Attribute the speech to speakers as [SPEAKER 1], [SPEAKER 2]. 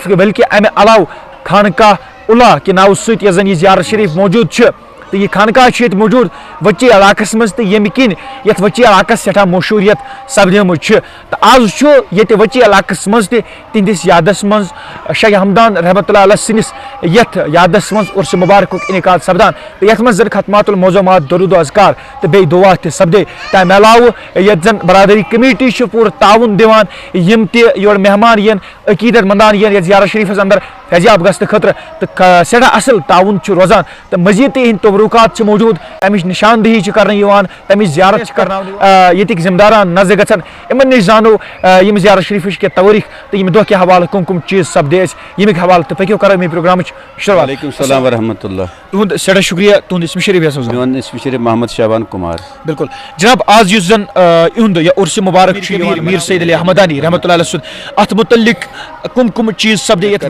[SPEAKER 1] بلکہ امہ علاوہ خانقاہ اُلا کہ ناو سۭتۍ یۄس زن یہ زیارت شریف موجود چھِ تو یہ خانقاہ چھِ ییٚتہِ موجود وچی علاقس مز تو ییٚمہِ کِنۍ یتھ وچی علاقس سٹھاہ مشہوریت سپدیمٕژ چھِ تو آز چھُ ییٚتہِ وچی علاقس مز تہِ تہنٛدِس یادس مز شاہ ہمدان رحمۃ اللہ علیہ سٕنٛدِس یتھ یادس مز عرس مبارکُک انعقاد سپدان تو یتھ مز زن ختمات الموضوعات درود و اذکار تو بیٚیہِ دعا تہِ سپدے تمہِ علاوٕ یتھ زن برادری کمیٹی چھِ پوٗرٕ تعاوُن دِوان یِم تہِ یور مہمان یِن عقیدت مندان یِن یتھ زیارت شریفس اندر فیضیاب گژھنہٕ خٲطرٕ تہٕ سٮ۪ٹھاہ اصل تعاوُن چھُ روزان تہٕ مزید تہِ یِہنٛدۍ تبرُکات چھِ موجود تمِچ نشاندہی چھِ کرنہٕ یِوان تمِچ زیارت چھِ کرناونہٕ ییٚتِکۍ ذمہٕ داران نظر گژھان یِمن نِش زانو یِم زیارت شریفٕچ کینٛہہ تٲریٖخ تہٕ ییٚمہِ دۄہ کہِ حوالہٕ کم چیٖز سپدے اَسہِ ییٚمِکۍ حوالہٕ تہٕ پٔکِو کرو ییٚمہِ پروگرامٕچ شروعات.
[SPEAKER 2] وعلیکم السلام ورحمۃ اللہ.
[SPEAKER 1] تُہُنٛد سٮ۪ٹھاہ شُکریہ تُہُنٛد اسمِ شریف یَس منٛز.
[SPEAKER 2] میون اسم شریف محمد شابان کُمار.
[SPEAKER 1] بالکل جناب آز یُس زن یِہُنٛد یہِ عرسِ مُبارک چھُ یِوان میٖر سید علی احمدانی رحمۃ اللہ علیہ سُنٛد اتھ متعلق کم چیٖز سپدے یتھ